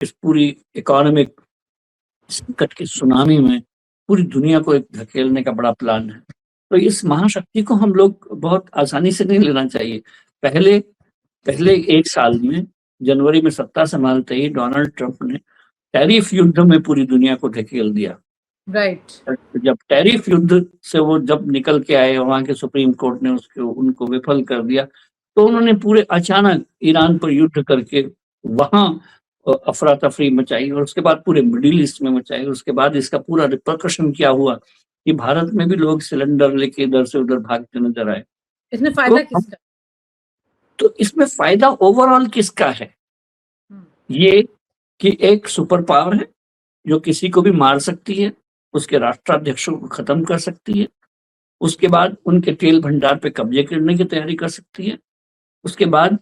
इस पूरी इकोनॉमिक संकट की सुनामी में पूरी दुनिया को एक धकेलने का बड़ा प्लान है। तो इस महाशक्ति को हम लोग बहुत आसानी से नहीं लेना चाहिए। पहले पहले 1 साल में जनवरी में सत्ता संभालते ही डोनाल्ड ट्रंप ने टैरिफ युद्ध में पूरी दुनिया को धकेल दिया। राइट। जब टैरिफ युद्ध से वो जब निकल के आए, वहाँ के सुप्रीम कोर्ट ने उनको विफल कर दिया, तो उन्होंने पूरे अचानक ईरान पर युद्ध करके वहाँ अफरा तफरी मचाई और उसके बाद पूरे मिडिल ईस्ट में मचाई। उसके बाद इसका पूरा रिपरकशन क्या हुआ कि भारत में भी लोग सिलेंडर लेके इधर से उधर भागते नजर आए। इसमें फायदा किसका? तो इसमें फायदा ओवरऑल किसका है? ये कि एक सुपर पावर है जो किसी को भी मार सकती है, उसके राष्ट्राध्यक्षों को खत्म कर सकती है, उसके बाद उनके तेल भंडार पे कब्जे करने की तैयारी कर सकती है, उसके बाद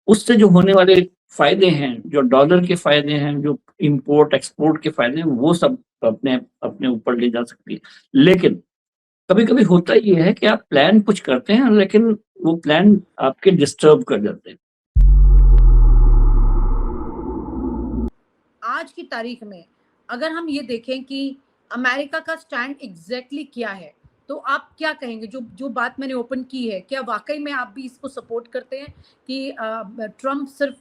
उससे जो होने वाले फायदे हैं, जो डॉलर के फायदे हैं, जो इंपोर्ट एक्सपोर्ट के फायदे हैं, वो सब अपने अपने ऊपर ले जा सकती है। लेकिन कभी कभी होता ये है कि आप प्लान कुछ करते हैं लेकिन वो प्लान आपके डिस्टर्ब कर जाते हैं। आज की तारीख में अगर हम ये देखें कि अमेरिका का स्टैंड एग्जैक्टली क्या है, तो आप क्या कहेंगे? जो बात मैंने ओपन की है, क्या वाकई में आप भी इसको सपोर्ट करते हैं कि ट्रम्प सिर्फ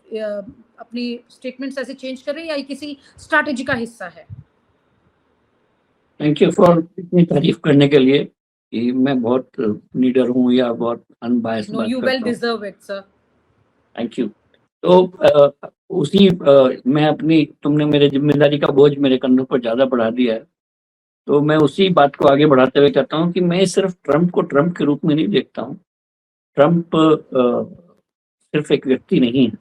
अपनी स्टेटमेंट्स ऐसे चेंज कर रहे हैं या ये किसी स्ट्रैटेजी का हिस्सा है? थैंक यू फॉर इतनी तारीफ करने के लिए कि मैं बहुत लीडर हूँ या बहुत अनबायस्ड बात यू करता वेल हूँ। Deserve it sir. Thank you. तो मैं तुमने मेरे जिम्मेदारी का बोझ मेरे कंधों पर ज्यादा बढ़ा दिया है, तो मैं उसी बात को आगे बढ़ाते हुए कहता हूँ कि मैं सिर्फ ट्रम्प को ट्रम्प के रूप में नहीं देखता हूँ। ट्रम्प सिर्फ एक व्यक्ति नहीं है।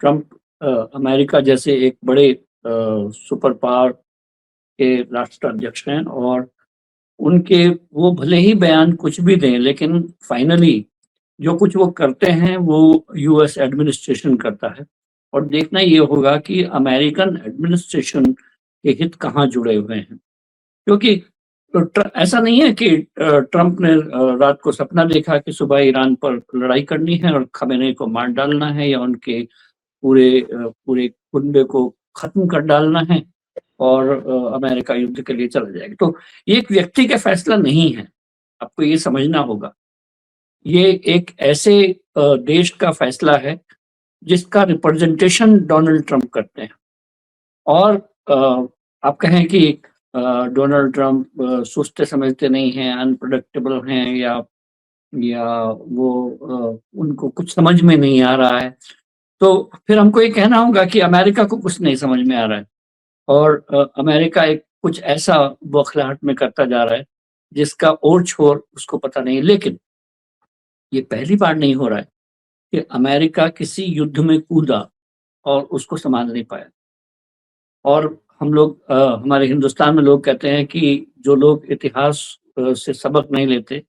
ट्रम्प अमेरिका जैसे एक बड़े सुपर पावर के राष्ट्राध्यक्ष हैं और उनके वो भले ही बयान कुछ भी दें, लेकिन फाइनली जो कुछ वो करते हैं वो यूएस एडमिनिस्ट्रेशन करता है। और देखना ये होगा कि अमेरिकन एडमिनिस्ट्रेशन के हित कहाँ जुड़े हुए हैं, क्योंकि ऐसा नहीं है कि ट्रम्प ने रात को सपना देखा कि सुबह ईरान पर लड़ाई करनी है और खमेनी को मार डालना है या उनके पूरे कुनबे को खत्म कर डालना है और अमेरिका युद्ध के लिए चला जाएगा। तो ये एक व्यक्ति का फैसला नहीं है, आपको ये समझना होगा। ये एक ऐसे देश का फैसला है जिसका रिप्रेजेंटेशन डोनाल्ड ट्रंप करते हैं। और आप कहें कि डोनाल्ड ट्रंप सोचते समझते नहीं हैं, अनप्रेडिक्टेबल हैं या वो उनको कुछ समझ में नहीं आ रहा है, तो फिर हमको ये कहना होगा कि अमेरिका को कुछ नहीं समझ में आ रहा है और अमेरिका एक कुछ ऐसा बौखलाहट में करता जा रहा है जिसका ओर छोर उसको पता नहीं। लेकिन ये पहली बार नहीं हो रहा है कि अमेरिका किसी युद्ध में कूदा और उसको संभाल नहीं पाया। और हम लोग हमारे हिंदुस्तान में लोग कहते हैं कि जो लोग इतिहास से सबक नहीं लेते,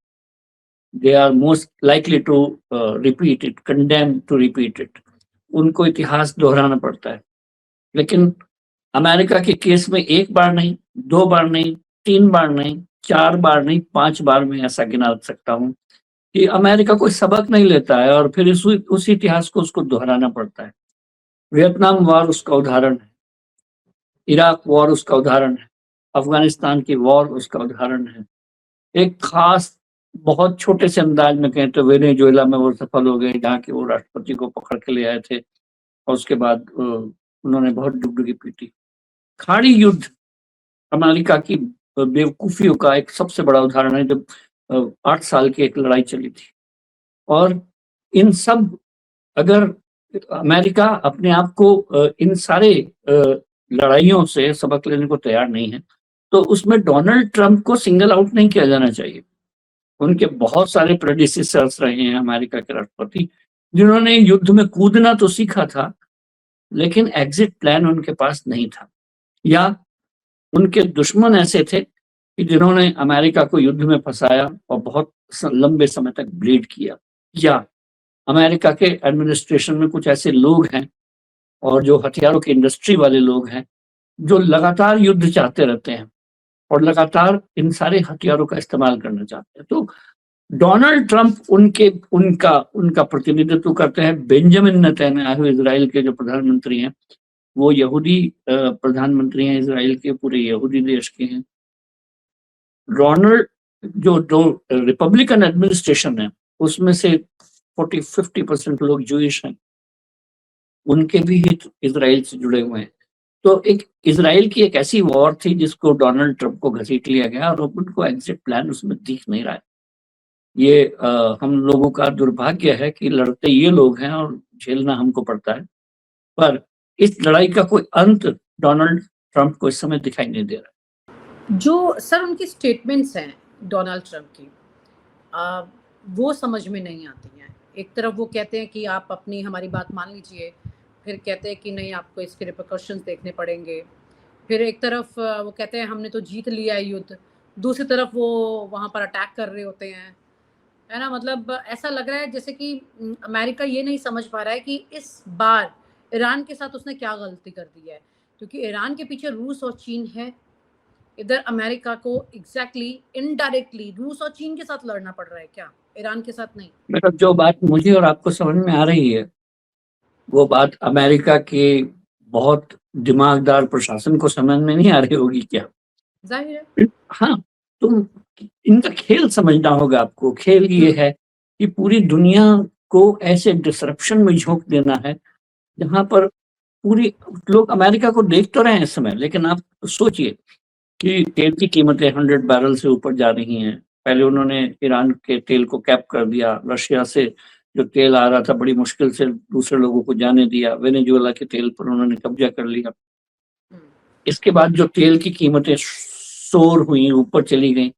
they are most likely to repeat it, condemn to repeat it. उनको इतिहास दोहराना पड़ता है। लेकिन अमेरिका के केस में 1 बार नहीं, 2 बार नहीं, 3 बार नहीं, 4 बार नहीं, 5 बार में ऐसा गिना सकता हूँ कि अमेरिका कोई सबक नहीं लेता है और फिर उसी इतिहास को उसको दोहराना पड़ता है। वियतनाम वॉर उसका उदाहरण है, इराक वॉर उसका उदाहरण है, अफगानिस्तान की वॉर उसका उदाहरण है। एक खास बहुत छोटे से अंदाज में कहें तो वेनेजुएला में वो सफल हो गए, जहाँ के वो राष्ट्रपति को पकड़ के ले आए थे और उसके बाद उन्होंने बहुत डुगडुगी पीटी। खाड़ी युद्ध अमेरिका की बेवकूफियों का एक सबसे बड़ा उदाहरण है, जब 8 साल की एक लड़ाई चली थी। और इन सब, अगर अमेरिका अपने आप को इन सारे लड़ाइयों से सबक लेने को तैयार नहीं है, तो उसमें डोनाल्ड ट्रंप को सिंगल आउट नहीं किया जाना चाहिए। उनके बहुत सारे प्रेडिसेसर्स रहे हैं अमेरिका के राष्ट्रपति, जिन्होंने युद्ध में कूदना तो सीखा था लेकिन एग्जिट प्लान उनके पास नहीं था, या उनके दुश्मन ऐसे थे कि जिन्होंने अमेरिका को युद्ध में फंसाया और बहुत लंबे समय तक ब्लीड किया, या अमेरिका के एडमिनिस्ट्रेशन में कुछ ऐसे लोग हैं और जो हथियारों की इंडस्ट्री वाले लोग हैं जो लगातार युद्ध चाहते रहते हैं और लगातार इन सारे हथियारों का इस्तेमाल करना चाहते हैं। तो डोनाल्ड ट्रंप उनका प्रतिनिधित्व करते हैं। बेंजामिन नेतन्याहू इजराइल के जो प्रधानमंत्री हैं, वो यहूदी प्रधानमंत्री हैं इजराइल के, पूरे यहूदी देश के हैं। डोनाल्ड जो जो रिपब्लिकन एडमिनिस्ट्रेशन है उसमें से 40-50% लोग जूइश हैं, उनके भी हित इजराइल से जुड़े हुए हैं। तो एक इजराइल की एक ऐसी वॉर थी जिसको डोनाल्ड ट्रंप को घसीट लिया गया और उनको एग्जिट प्लान उसमें दिख नहीं रहा है। ये हम लोगों का दुर्भाग्य है कि लड़ते ये लोग हैं और झेलना हमको पड़ता है, पर इस लड़ाई का कोई अंत डोनाल्ड ट्रंप को इस समय दिखाई नहीं दे रहा। जो सर उनकी स्टेटमेंट्स हैं डोनाल्ड ट्रंप की, वो समझ में नहीं आती हैं। एक तरफ वो कहते हैं कि आप अपनी हमारी बात मान लीजिए, फिर कहते हैं कि नहीं आपको इसके रिपरकशंस देखने पड़ेंगे। फिर एक तरफ वो कहते हैं हमने तो जीत लिया है युद्ध, दूसरी तरफ वो वहाँ पर अटैक कर रहे होते हैं, है ना? मतलब ऐसा लग रहा है जैसे कि अमेरिका ये नहीं समझ पा रहा है कि इस बार ईरान के साथ उसने क्या गलती कर दी है, क्योंकि ईरान के पीछे रूस और चीन है। इधर अमेरिका को एग्जैक्टली इनडायरेक्टली रूस और चीन के साथ लड़ना पड़ रहा है क्या, ईरान के साथ नहीं? मतलब जो बात मुझे और आपको समझ में आ रही है वो बात अमेरिका के बहुत दिमागदार प्रशासन को समझ में नहीं आ रही होगी क्या? जाहिर है। हाँ, तो इनका खेल समझना होगा आपको। खेल ये है कि पूरी दुनिया को ऐसे डिसरप्शन में झोंक देना है जहां पर पूरी लोग अमेरिका को देख तो रहे हैं इस समय, लेकिन आप सोचिए कि तेल की कीमतें 100 बैरल से ऊपर जा रही हैं। पहले उन्होंने ईरान के तेल को कैप कर दिया, रशिया से जो तेल आ रहा था बड़ी मुश्किल से दूसरे लोगों को जाने दिया, वेनेजुएला के तेल पर उन्होंने कब्जा कर लिया। इसके बाद जो तेल की कीमतें सोर हुई, ऊपर चली गई,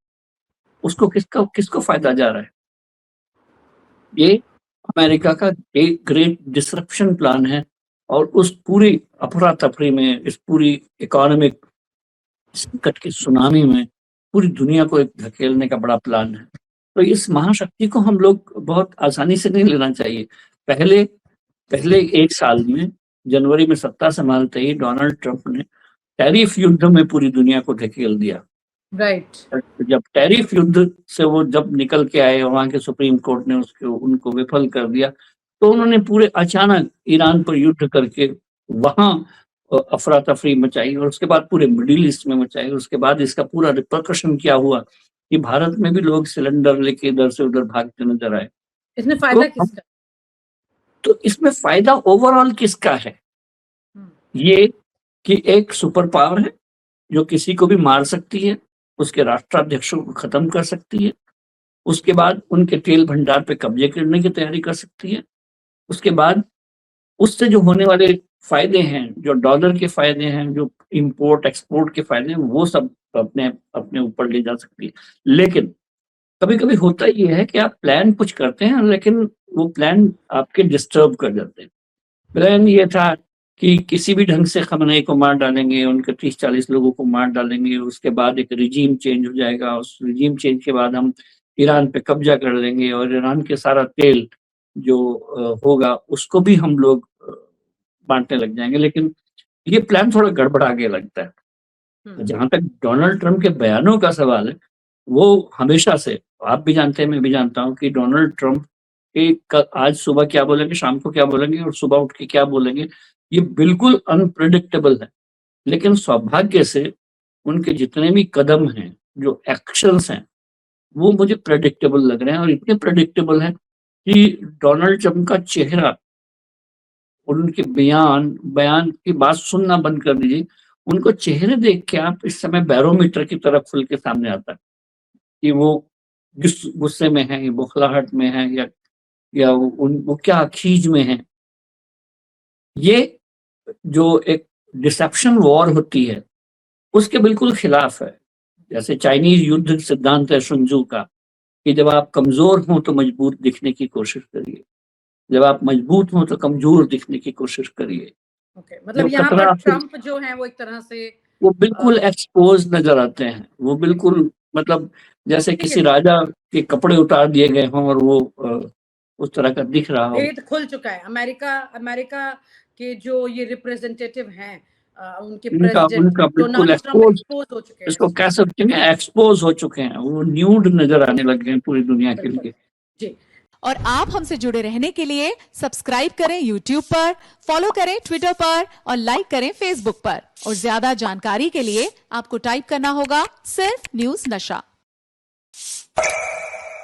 उसको किसको फायदा जा रहा है? ये अमेरिका का एक ग्रेट डिसरप्शन प्लान है और उस पूरी अफरा तफरी में, इस पूरी इकोनॉमिक संकट की सुनामी में पूरी दुनिया को एक धकेलने का बड़ा प्लान है। तो इस महाशक्ति को हम लोग बहुत आसानी से नहीं लेना चाहिए। पहले एक साल में जनवरी में सत्ता संभालते ही डोनाल्ड ट्रंप ने टैरिफ युद्ध में पूरी दुनिया को धकेल दिया। राइट। जब टैरिफ युद्ध से वो जब निकल के आए, वहां के सुप्रीम कोर्ट ने उनको विफल कर दिया, तो उन्होंने पूरे अचानक ईरान पर युद्ध करके वहां अफरा तफरी मचाई और उसके बाद पूरे मिडिल ईस्ट में मचाई। उसके बाद इसका पूरा रिपरकशन क्या हुआ कि भारत में भी लोग सिलेंडर लेके इधर से उधर भागते नजर आए। इसमें फायदा किसका? तो इसमें फायदा ओवरऑल किसका है? ये कि एक सुपर पावर है जो किसी को भी मार सकती है, उसके राष्ट्राध्यक्षों को खत्म कर सकती है, उसके बाद उनके तेल भंडार पे कब्जे करने की तैयारी कर सकती है, उसके बाद उससे जो होने वाले फायदे हैं, जो डॉलर के फायदे हैं, जो इंपोर्ट एक्सपोर्ट के फायदे हैं, वो सब अपने अपने ऊपर ले जा सकती है। लेकिन कभी कभी होता ये है कि आप प्लान कुछ करते हैं लेकिन वो प्लान आपके डिस्टर्ब कर जाते हैं। प्लान ये था कि किसी भी ढंग से खamenei को मार डालेंगे, उनके 30-40 लोगों को मार डालेंगे, उसके बाद एक रिजीम चेंज हो जाएगा, उस रिजीम चेंज के बाद हम ईरान पे कब्जा कर लेंगे और ईरान के सारा तेल जो होगा उसको भी हम लोग बांटने लग जाएंगे। लेकिन ये प्लान थोड़ा गड़बड़ा के लगता है। जहां तक डोनाल्ड ट्रंप के बयानों का सवाल है, वो हमेशा से, आप भी जानते हैं मैं भी जानता हूँ कि डोनाल्ड ट्रंप आज सुबह क्या बोलेंगे, शाम को क्या बोलेंगे और सुबह उठ के क्या बोलेंगे, ये बिल्कुल अनप्रेडिक्टेबल है। लेकिन सौभाग्य से उनके जितने भी कदम हैं, जो एक्शंस हैं, वो मुझे प्रेडिक्टेबल लग रहे हैं और इतने प्रेडिक्टेबल हैं कि डोनाल्ड ट्रंप का चेहरा और उनके बयान की बात सुनना बंद कर दीजिए, उनको चेहरे देख के आप इस समय बैरोमीटर की तरफ खुल के सामने आता है कि वो गुस्से में है, बौखलाहट में है या वो क्या खीज में है। ये जो एक डिसेप्शन वॉर होती है उसके बिल्कुल खिलाफ है। जैसे चाइनीज युद्ध सिद्धांत है सुन का कि जब आप कमजोर हों तो मजबूत दिखने की कोशिश करिए, जब आप मजबूत हों तो कमजोर दिखने की कोशिश करिए। मतलब यहाँ पर ट्रंप जो है वो एक तरह से वो बिल्कुल एक्सपोज नजर आते हैं, वो बिल्कुल मतलब जैसे किसी राजा के कपड़े उतार दिए गए हों और वो उस तरह का दिख रहा हो। भेद खुल चुका है। अमेरिका के जो ये रिप्रेजेंटेटिव हैं, उनके प्रेसिडेंट बिल्कुल एक्सपोज हो चुके हैं, इसको कह सकते हैं एक्सपोज हो चुके हैं, वो न्यूड नजर आने लग गए हैं पूरी दुनिया के लिए। जी। और आप हमसे जुड़े रहने के लिए सब्सक्राइब करें YouTube पर, फॉलो करें Twitter पर और लाइक करें Facebook पर। और ज्यादा जानकारी के लिए आपको टाइप करना होगा सिर्फ न्यूज नशा।